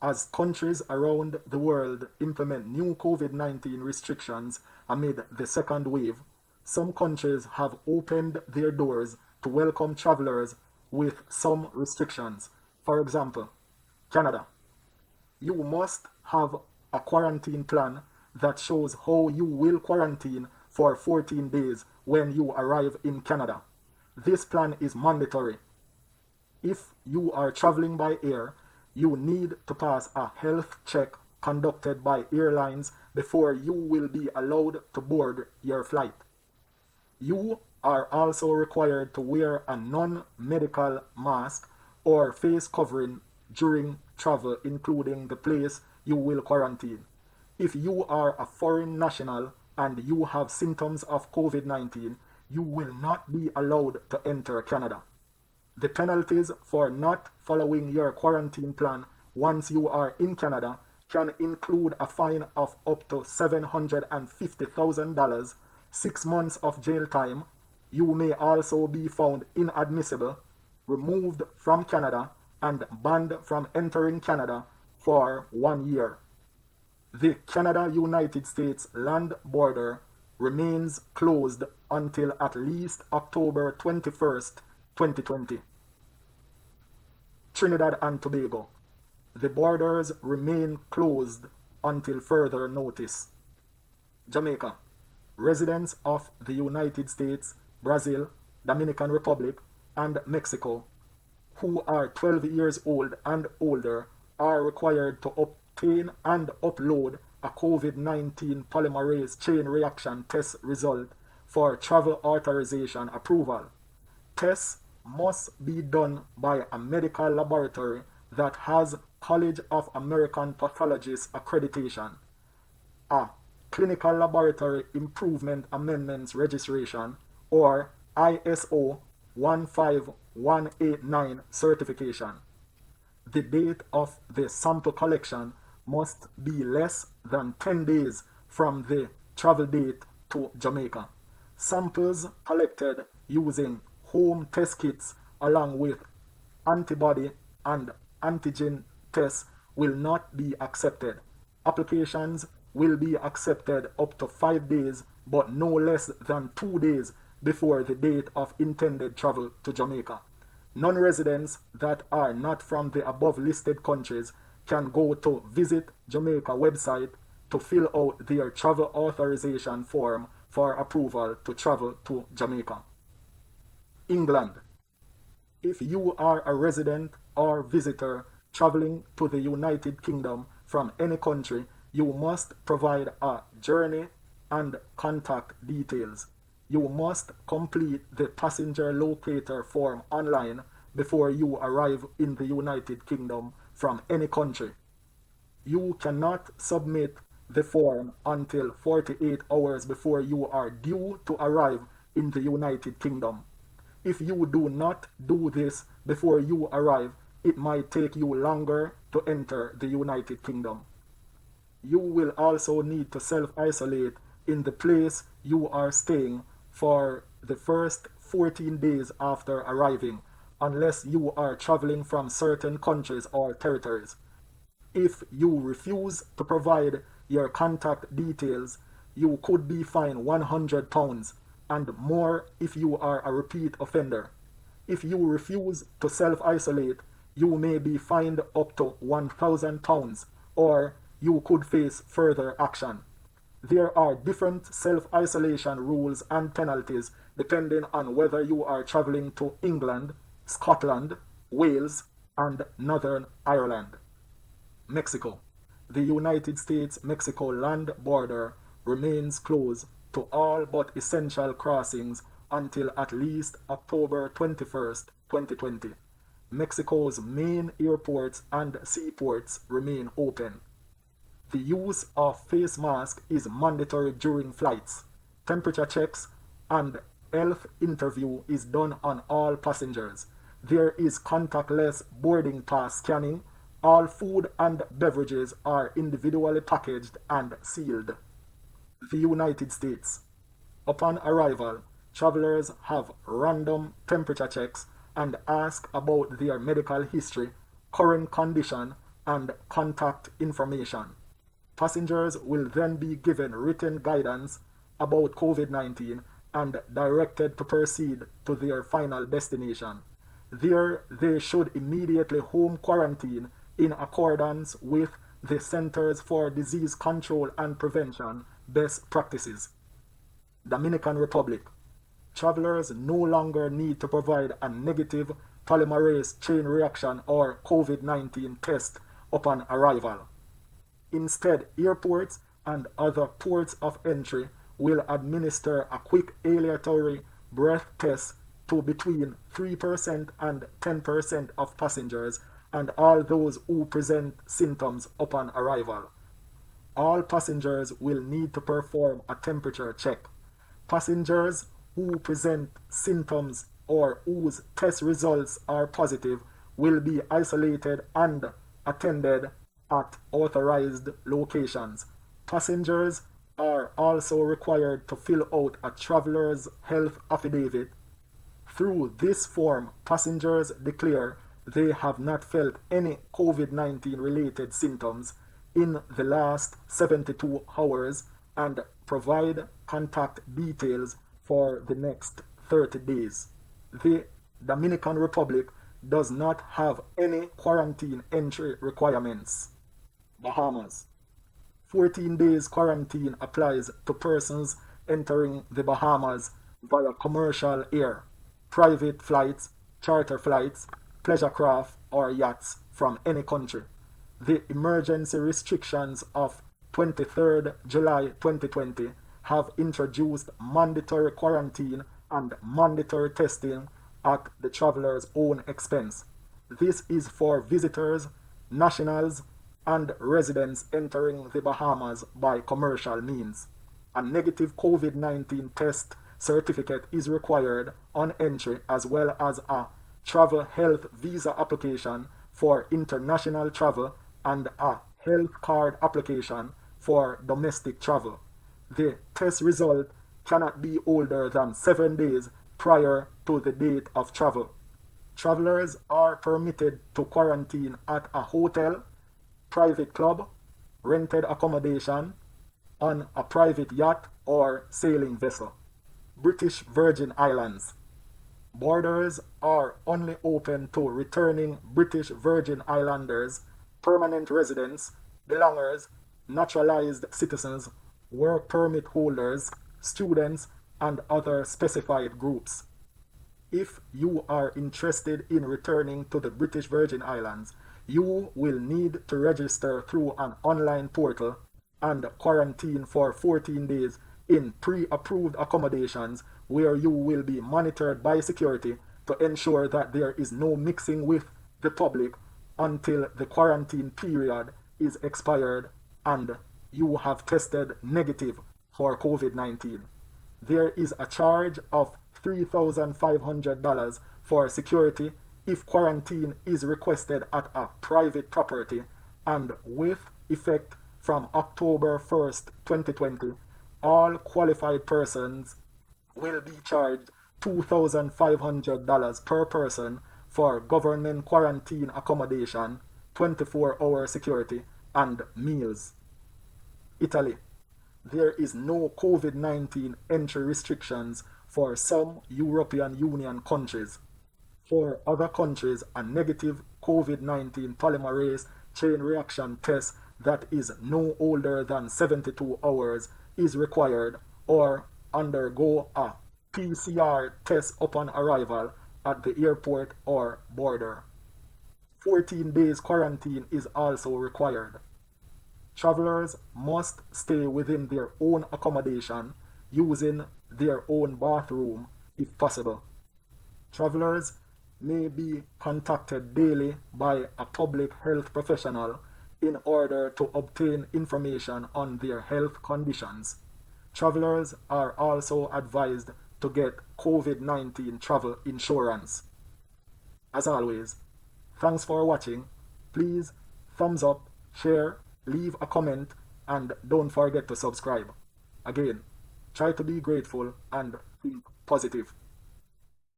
As countries around the world implement new COVID-19 restrictions amid the second wave, some countries have opened their doors to welcome travelers with some restrictions. For example, Canada. You must have a quarantine plan that shows how you will quarantine for 14 days when you arrive in Canada. This plan is mandatory. If you are traveling by air, you need to pass a health check conducted by airlines before you will be allowed to board your flight. You are also required to wear a non-medical mask or face covering during travel, including the place you will quarantine. If you are a foreign national and you have symptoms of COVID-19, you will not be allowed to enter Canada. The penalties for not following your quarantine plan once you are in Canada can include a fine of up to $750,000, 6 months of jail time. You may also be found inadmissible, removed from Canada, and banned from entering Canada for 1 year. The Canada-United States land border remains closed until at least October 21st, 2020. Trinidad and Tobago. The borders remain closed until further notice. Jamaica. Residents of the United States, Brazil, Dominican Republic, and Mexico who are 12 years old and older are required to obtain and upload a COVID-19 polymerase chain reaction test result for travel authorization approval. Tests must be done by a medical laboratory that has College of American Pathologists accreditation, a Clinical Laboratory Improvement Amendments Registration, or ISO 15189 certification. The date of the sample collection must be less than 10 days from the travel date to Jamaica. Samples collected using home test kits along with antibody and antigen tests will not be accepted. Applications will be accepted up to 5 days but no less than 2 days before the date of intended travel to Jamaica. Non-residents that are not from the above listed countries can go to Visit Jamaica website to fill out their travel authorization form for approval to travel to Jamaica. England. If you are a resident or visitor traveling to the United Kingdom from any country, you must provide a journey and contact details. You must complete the passenger locator form online before you arrive in the United Kingdom from any country. You cannot submit the form until 48 hours before you are due to arrive in the United Kingdom. If you do not do this before you arrive, it might take you longer to enter the United Kingdom. You will also need to self-isolate in the place you are staying for the first 14 days after arriving, unless you are traveling from certain countries or territories. If you refuse to provide your contact details, you could be fined £100 and more if you are a repeat offender. If you refuse to self-isolate, you may be fined up to £1,000 or you could face further action. There are different self-isolation rules and penalties depending on whether you are traveling to England, Scotland, Wales, and Northern Ireland. Mexico. The United States-Mexico land border remains closed to all but essential crossings until at least October 21st, 2020. Mexico's main airports and seaports remain open. The use of face masks is mandatory during flights. Temperature checks and health interview is done on all passengers. There is contactless boarding pass scanning. All food and beverages are individually packaged and sealed. The United States. Upon arrival, travelers have random temperature checks and ask about their medical history, current condition, and contact information. Passengers will then be given written guidance about COVID-19 and directed to proceed to their final destination. There, they should immediately home quarantine in accordance with the Centers for Disease Control and Prevention best practices. Dominican Republic. Travelers no longer need to provide a negative polymerase chain reaction or COVID-19 test upon arrival. Instead, airports and other ports of entry will administer a quick aleatory breath test to between 3% and 10% of passengers and all those who present symptoms upon arrival. All passengers will need to perform a temperature check. Passengers who present symptoms or whose test results are positive will be isolated and attended at authorized locations. Passengers are also required to fill out a traveler's health affidavit. Through this form, passengers declare they have not felt any COVID-19 related symptoms in the last 72 hours and provide contact details for the next 30 days. The Dominican Republic does not have any quarantine entry requirements. Bahamas. 14 days quarantine applies to persons entering the Bahamas via commercial air, private flights, charter flights, pleasure craft, or yachts from any country. The emergency restrictions of 23rd July 2020 have introduced mandatory quarantine and mandatory testing at the traveler's own expense. This is for visitors, nationals, and residents entering the Bahamas by commercial means. A negative COVID-19 test certificate is required on entry as well as a travel health visa application for international travel and a health card application for domestic travel. The test result cannot be older than 7 days prior to the date of travel. Travelers are permitted to quarantine at a hotel, private club, rented accommodation, on a private yacht or sailing vessel. British Virgin Islands. Borders are only open to returning British Virgin Islanders, permanent residents, belongers, naturalized citizens, work permit holders, students, and other specified groups. If you are interested in returning to the British Virgin Islands, you will need to register through an online portal and quarantine for 14 days in pre-approved accommodations where you will be monitored by security to ensure that there is no mixing with the public until the quarantine period is expired and you have tested negative for COVID-19. There is a charge of $3,500 for security if quarantine is requested at a private property, and with effect from October 1st, 2020, all qualified persons will be charged $2,500 per person for government quarantine accommodation, 24-hour security, and meals. Italy. There is no COVID-19 entry restrictions for some European Union countries. For other countries, a negative COVID-19 polymerase chain reaction test that is no older than 72 hours is required, or undergo a PCR test upon arrival at the airport or border. 14 days quarantine is also required. Travelers must stay within their own accommodation using their own bathroom if possible. Travelers may be contacted daily by a public health professional in order to obtain information on their health conditions. Travelers are also advised to get COVID-19 travel insurance. As always, thanks for watching. Please thumbs up, share, leave a comment, and don't forget to subscribe. Again, try to be grateful and think positive.